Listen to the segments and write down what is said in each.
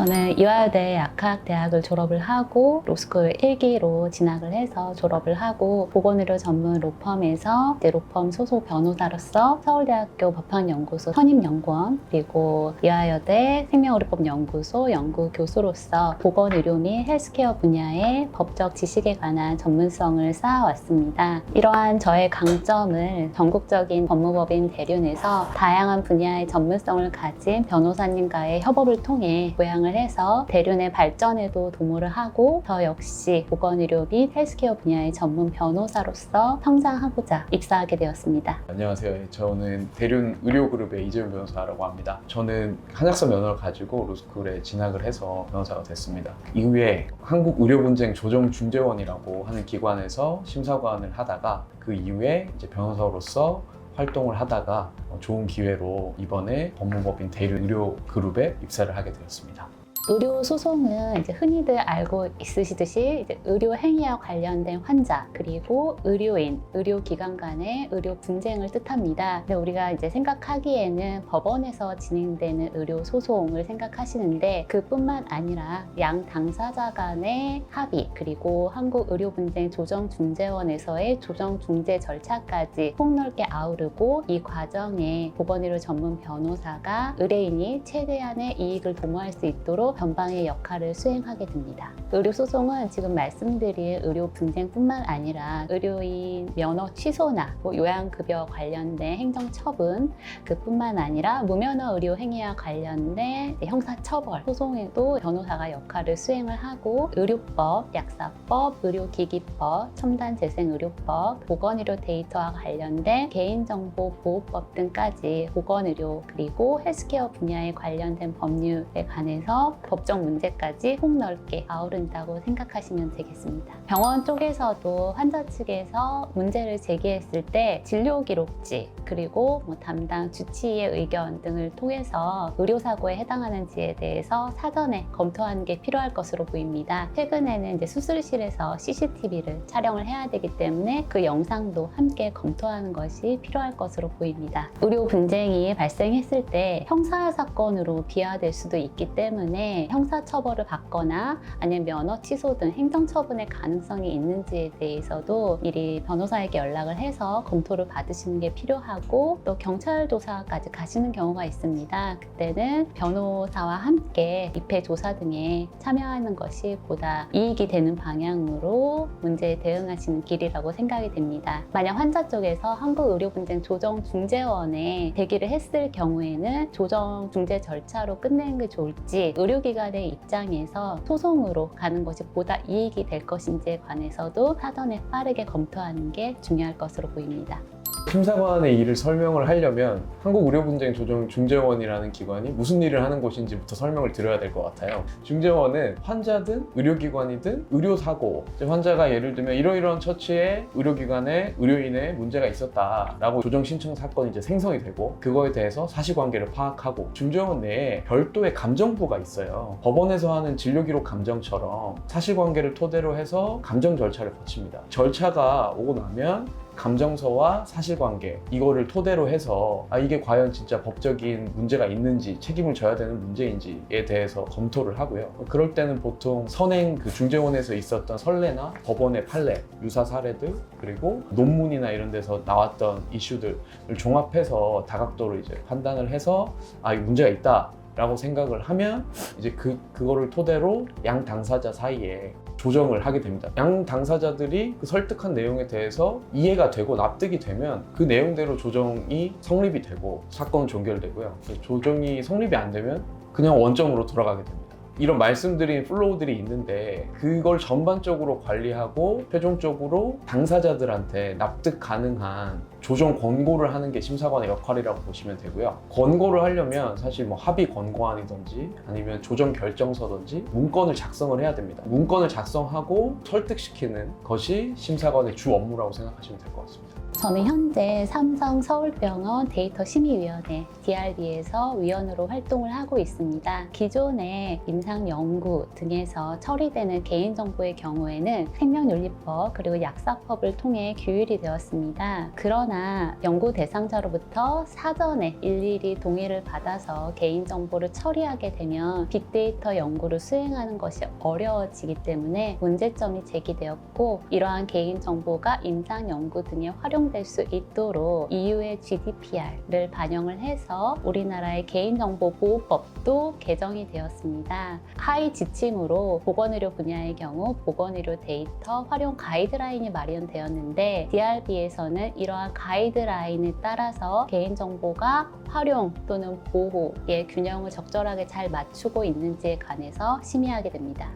저는 이화여대 약학대학을 졸업을 하고 로스쿨 1기로 진학을 해서 졸업을 하고 보건의료 전문 로펌에서 이제 로펌 소속 변호사로서 서울대학교 법학연구소 선임연구원 그리고 이화여대 생명의료법연구소 연구교수로서 보건의료 및 헬스케어 분야의 법적 지식에 관한 전문성을 쌓아왔습니다. 이러한 저의 강점을 전국적인 법무법인 대륜에서 다양한 분야의 전문성을 가진 변호사님과의 협업을 통해 고양을 해서 대륜의 발전에도 도모를 하고 저 역시 보건의료 및 헬스케어 분야의 전문 변호사로서 성장하고자 입사하게 되었습니다. 안녕하세요. 저는 대륜 의료그룹의 이재훈 변호사라고 합니다. 저는 한약사 면허를 가지고 로스쿨에 진학을 해서 변호사가 됐습니다. 이후에 한국의료분쟁조정중재원이라고 하는 기관에서 심사관을 하다가 그 이후에 이제 변호사로서 활동을 하다가 좋은 기회로 이번에 법무법인 대륜 의료그룹에 입사를 하게 되었습니다. 의료 소송은 이제 흔히들 알고 있으시듯이 이제 의료 행위와 관련된 환자 그리고 의료인, 의료기관 간의 의료 분쟁을 뜻합니다. 근데 우리가 이제 생각하기에는 법원에서 진행되는 의료 소송을 생각하시는데 그뿐만 아니라 양 당사자 간의 합의 그리고 한국의료분쟁조정중재원에서의 조정중재 절차까지 폭넓게 아우르고 이 과정에 보건의료 전문 변호사가 의뢰인이 최대한의 이익을 도모할 수 있도록 전방의 역할을 수행하게 됩니다. 의료소송은 지금 말씀드린 의료 분쟁뿐만 아니라 의료인 면허 취소나 요양급여 관련된 행정처분 그뿐만 아니라 무면허 의료 행위와 관련된 형사처벌 소송에도 변호사가 역할을 수행을 하고 의료법, 약사법, 의료기기법, 첨단재생의료법, 보건의료 데이터와 관련된 개인정보보호법 등까지 보건의료 그리고 헬스케어 분야에 관련된 법률에 관해서 법적 문제까지 폭넓게 아우른다고 생각하시면 되겠습니다. 병원 쪽에서도 환자 측에서 문제를 제기했을 때 진료기록지 그리고 담당 주치의의 의견 등을 통해서 의료사고에 해당하는지에 대해서 사전에 검토하는 게 필요할 것으로 보입니다. 최근에는 이제 수술실에서 CCTV를 촬영을 해야 되기 때문에 그 영상도 함께 검토하는 것이 필요할 것으로 보입니다. 의료 분쟁이 발생했을 때 형사사건으로 비화될 수도 있기 때문에 형사처벌을 받거나 아니면 면허 취소 등 행정처분의 가능성이 있는지에 대해서도 미리 변호사에게 연락을 해서 검토를 받으시는 게 필요하고 또 경찰 조사까지 가시는 경우가 있습니다. 그때는 변호사와 함께 입회 조사 등에 참여하는 것이 보다 이익이 되는 방향으로 문제에 대응하시는 길이라고 생각이 됩니다. 만약 환자 쪽에서 한국의료분쟁조정중재원에 대기를 했을 경우에는 조정중재 절차로 끝내는 게 좋을지 의료기관의 입장에서 소송으로 가는 것이 보다 이익이 될 것인지에 관해서도 사전에 빠르게 검토하는 게 중요할 것으로 보입니다. 심사관의 일을 설명을 하려면 한국의료분쟁조정중재원이라는 기관이 무슨 일을 하는 곳인지부터 설명을 드려야 될 것 같아요. 중재원은 환자든 의료기관이든 의료사고, 환자가 예를 들면 이러이러한 처치에 의료기관에 의료인의 문제가 있었다라고 조정신청 사건이 이제 생성이 되고 그거에 대해서 사실관계를 파악하고 중재원 내에 별도의 감정부가 있어요. 법원에서 하는 진료기록 감정처럼 사실관계를 토대로 해서 감정 절차를 거칩니다. 절차가 오고 나면 감정서와 사실관계 이거를 토대로 해서 이게 과연 진짜 법적인 문제가 있는지 책임을 져야 되는 문제인지에 대해서 검토를 하고요. 그럴 때는 보통 선행 그 중재원에서 있었던 선례나 법원의 판례, 유사 사례들 그리고 논문이나 이런 데서 나왔던 이슈들을 종합해서 다각도로 이제 판단을 해서 이 문제가 있다 라고 생각을 하면 이제 그거를 토대로 양 당사자 사이에 조정을 하게 됩니다. 양 당사자들이 그 설득한 내용에 대해서 이해가 되고 납득이 되면 그 내용대로 조정이 성립이 되고 사건은 종결되고요. 조정이 성립이 안 되면 그냥 원점으로 돌아가게 됩니다. 이런 말씀드린 플로우들이 있는데 그걸 전반적으로 관리하고 최종적으로 당사자들한테 납득 가능한 조정 권고를 하는 게 심사관의 역할이라고 보시면 되고요. 권고를 하려면 사실 합의 권고안이든지 아니면 조정 결정서든지 문건을 작성을 해야 됩니다. 문건을 작성하고 설득시키는 것이 심사관의 주 업무라고 생각하시면 될 것 같습니다. 저는 현재 삼성 서울병원 데이터 심의위원회 DRB에서 위원으로 활동을 하고 있습니다. 기존의 임상 연구 등에서 처리되는 개인정보의 경우에는 생명윤리법 그리고 약사법을 통해 규율이 되었습니다. 그러나 연구 대상자로부터 사전에 일일이 동의를 받아서 개인정보를 처리하게 되면 빅데이터 연구를 수행하는 것이 어려워지기 때문에 문제점이 제기되었고, 이러한 개인정보가 임상 연구 등에 활용될 수 있도록 EU의 GDPR을 반영을 해서 우리나라의 개인정보보호법도 개정이 되었습니다. 하위 지침으로 보건의료 분야의 경우 보건의료 데이터 활용 가이드라인이 마련되었는데, DRB에서는 이러한 가이드라인에 따라서 개인정보가 활용 또는 보호의 균형을 적절하게 잘 맞추고 있는지에 관해서 심의하게 됩니다.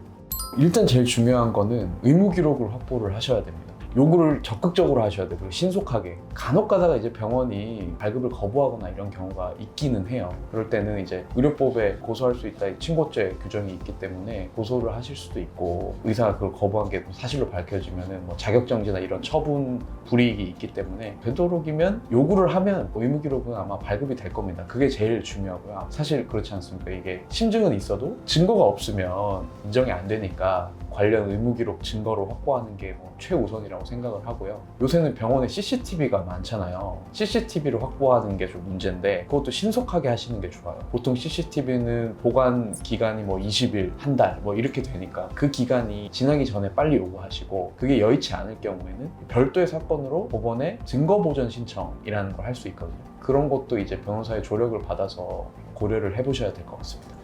일단 제일 중요한 거는 의무 기록을 확보를 하셔야 됩니다. 요구를 적극적으로 하셔야 되고 신속하게. 간혹 가다가 이제 병원이 발급을 거부하거나 이런 경우가 있기는 해요. 그럴 때는 이제 의료법에 고소할 수 있다, 친고죄 규정이 있기 때문에 고소를 하실 수도 있고, 의사가 그걸 거부한 게 사실로 밝혀지면은 뭐 자격정지나 이런 처분 불이익이 있기 때문에 되도록이면 요구를 하면 의무 기록은 아마 발급이 될 겁니다. 그게 제일 중요하고요. 사실 그렇지 않습니까? 이게 심증은 있어도 증거가 없으면 인정이 안 되니까 관련 의무 기록 증거로 확보하는 게 뭐 최우선이라고 생각을 하고요. 요새는 병원에 CCTV가 많잖아요. CCTV를 확보하는 게 좀 문제인데, 그것도 신속하게 하시는 게 좋아요. 보통 CCTV는 보관 기간이 뭐 20일, 한 달 뭐 이렇게 되니까 그 기간이 지나기 전에 빨리 요구하시고, 그게 여의치 않을 경우에는 별도의 사건으로 법원에 증거보전 신청이라는 걸 할 수 있거든요. 그런 것도 이제 변호사의 조력을 받아서 고려를 해보셔야 될 것 같습니다.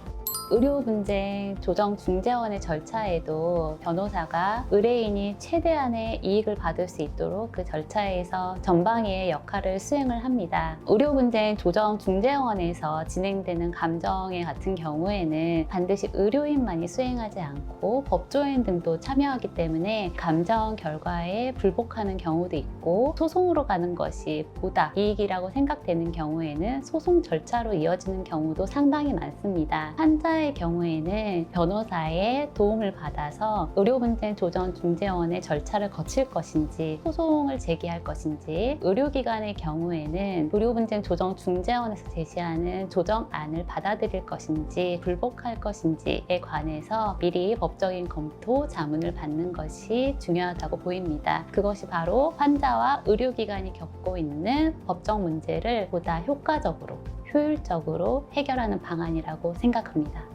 의료 분쟁 조정 중재원의 절차에도 변호사가 의뢰인이 최대한의 이익을 받을 수 있도록 그 절차에서 전방위의 역할을 수행을 합니다. 의료 분쟁 조정 중재원에서 진행되는 감정회 같은 경우에는 반드시 의료인만이 수행하지 않고 법조인 등도 참여하기 때문에 감정 결과에 불복하는 경우도 있고, 소송으로 가는 것이 보다 이익이라고 생각되는 경우에는 소송 절차로 이어지는 경우도 상당히 많습니다. 환자의 경우에는 변호사의 도움을 받아서 의료분쟁 조정 중재원의 절차를 거칠 것인지, 소송을 제기할 것인지, 의료기관의 경우에는 의료분쟁 조정 중재원에서 제시하는 조정안을 받아들일 것인지 불복할 것인지에 관해서 미리 법적인 검토 자문을 받는 것이 중요하다고 보입니다. 그것이 바로 환자와 의료기관이 겪고 있는 법적 문제를 보다 효과적으로 효율적으로 해결하는 방안이라고 생각합니다.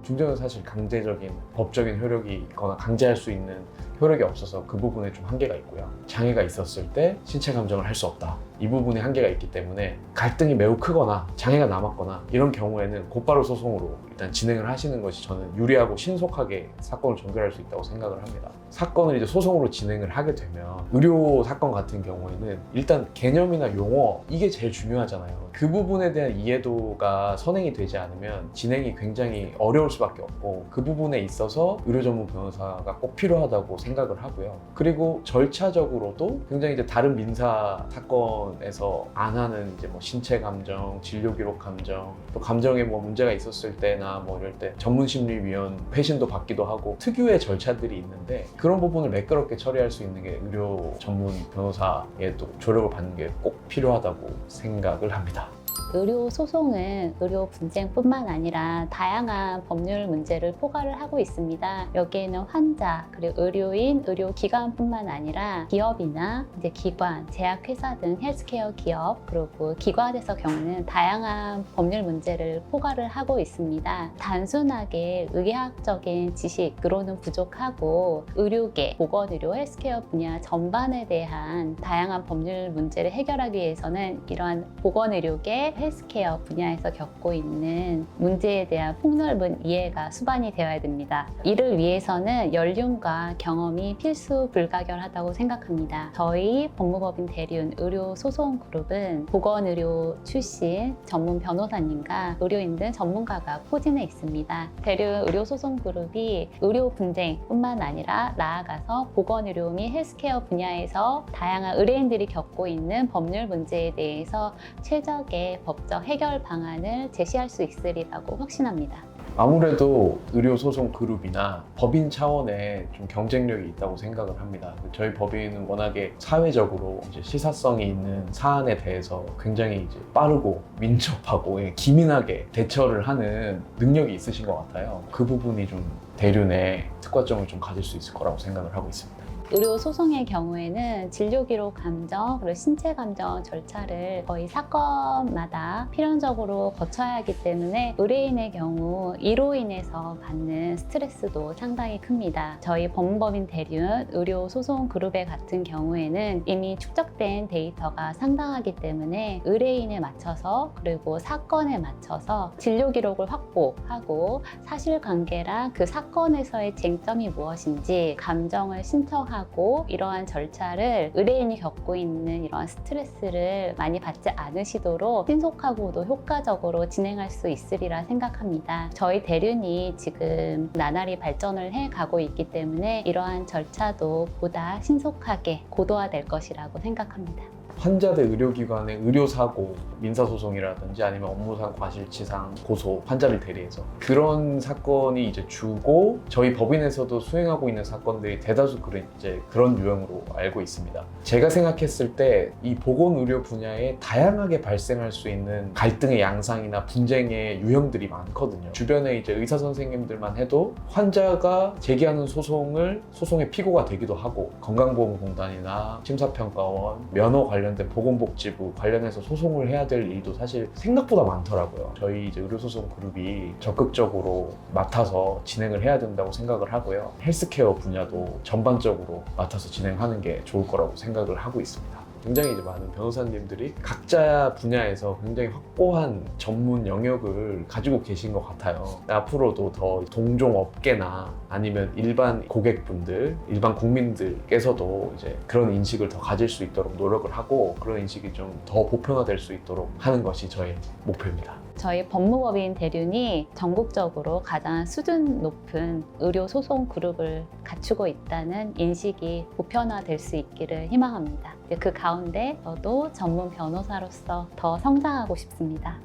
중재는 사실 강제적인 법적인 효력이 있거나 강제할 수 있는 효력이 없어서 그 부분에 좀 한계가 있고요. 장애가 있었을 때 신체 감정을 할 수 없다. 이 부분에 한계가 있기 때문에 갈등이 매우 크거나 장애가 남았거나 이런 경우에는 곧바로 소송으로 일단 진행을 하시는 것이 저는 유리하고 신속하게 사건을 전결할 수 있다고 생각을 합니다. 사건을 이제 소송으로 진행을 하게 되면 의료 사건 같은 경우에는 일단 개념이나 용어, 이게 제일 중요하잖아요. 그 부분에 대한 이해도가 선행이 되지 않으면 진행이 굉장히 어려울 수밖에 없고, 그 부분에 있어서 의료 전문 변호사가 꼭 필요하다고 생각을 하고요. 그리고 절차적으로도 굉장히 이제 다른 민사 사건에서 안 하는 이제 뭐 신체 감정, 진료 기록 감정, 또 감정에 뭐 문제가 있었을 때나 뭐 이럴 때 전문심리위원 회신도 받기도 하고 특유의 절차들이 있는데, 그런 부분을 매끄럽게 처리할 수 있는 게 의료 전문 변호사의 또 조력을 받는 게 꼭 필요하다고 생각을 합니다. 의료 소송은 의료 분쟁뿐만 아니라 다양한 법률 문제를 포괄을 하고 있습니다. 여기에는 환자, 그리고 의료인, 의료기관뿐만 아니라 기업이나 이제 기관, 제약회사 등 헬스케어 기업, 그리고 기관에서 겪는 다양한 법률 문제를 포괄을 하고 있습니다. 단순하게 의학적인 지식으로는 부족하고, 의료계, 보건의료, 헬스케어 분야 전반에 대한 다양한 법률 문제를 해결하기 위해서는 이러한 보건의료계, 헬스케어 분야에서 겪고 있는 문제에 대한 폭넓은 이해가 수반이 되어야 됩니다. 이를 위해서는 연륜과 경험이 필수 불가결하다고 생각합니다. 저희 법무법인 대리운 의료소송그룹은 보건의료 출신 전문 변호사님과 의료인 등 전문가가 포진해 있습니다. 대리운 의료소송그룹이 의료 분쟁뿐만 아니라 나아가서 보건의료 및 헬스케어 분야에서 다양한 의뢰인들이 겪고 있는 법률 문제에 대해서 최적의 법적 해결 방안을 제시할 수 있으리라고 확신합니다. 아무래도 의료소송 그룹이나 법인 차원에 좀 경쟁력이 있다고 생각을 합니다. 저희 법인은 워낙에 사회적으로 이제 시사성이 있는 사안에 대해서 굉장히 이제 빠르고 민첩하고 기민하게 대처를 하는 능력이 있으신 것 같아요. 그 부분이 좀 대륜의 특과점을 좀 가질 수 있을 거라고 생각을 하고 있습니다. 의료 소송의 경우에는 진료기록 감정 그리고 신체 감정 절차를 거의 사건마다 필연적으로 거쳐야 하기 때문에 의뢰인의 경우 이로 인해서 받는 스트레스도 상당히 큽니다. 저희 법무법인 대륜 의료 소송 그룹의 같은 경우에는 이미 축적된 데이터가 상당하기 때문에 의뢰인에 맞춰서 그리고 사건에 맞춰서 진료 기록을 확보하고 사실관계랑 그 사건에서의 쟁점이 무엇인지 감정을 신청하고 이러한 절차를 의뢰인이 겪고 있는 이러한 스트레스를 많이 받지 않으시도록 신속하고도 효과적으로 진행할 수 있으리라 생각합니다. 저희 대륜이 지금 나날이 발전을 해가고 있기 때문에 이러한 절차도 보다 신속하게 고도화될 것이라고 생각합니다. 환자 대 의료기관의 의료사고, 민사소송이라든지 아니면 업무상 과실치상 고소, 환자를 대리해서 그런 사건이 이제 주고 저희 법인에서도 수행하고 있는 사건들이 대다수 그런 유형으로 알고 있습니다. 제가 생각했을 때 이 보건의료 분야에 다양하게 발생할 수 있는 갈등의 양상이나 분쟁의 유형들이 많거든요. 주변에 이제 의사 선생님들만 해도 환자가 제기하는 소송의 피고가 되기도 하고 건강보험공단이나 심사평가원, 면허 관련된 보건복지부 관련해서 소송을 해야 될 일도 사실 생각보다 많더라고요. 저희 이제 의료소송 그룹이 적극적으로 맡아서 진행을 해야 된다고 생각을 하고요. 헬스케어 분야도 전반적으로 맡아서 진행하는 게 좋을 거라고 생각을 하고 있습니다. 굉장히 이제 많은 변호사님들이 각자 분야에서 굉장히 확고한 전문 영역을 가지고 계신 것 같아요. 앞으로도 더 동종 업계나 아니면 일반 고객분들, 일반 국민들께서도 이제 그런 인식을 더 가질 수 있도록 노력을 하고 그런 인식이 좀 더 보편화될 수 있도록 하는 것이 저의 목표입니다. 저희 법무법인 대륜이 전국적으로 가장 수준 높은 의료 소송 그룹을 갖추고 있다는 인식이 보편화될 수 있기를 희망합니다. 그 가운데 저도 전문 변호사로서 더 성장하고 싶습니다.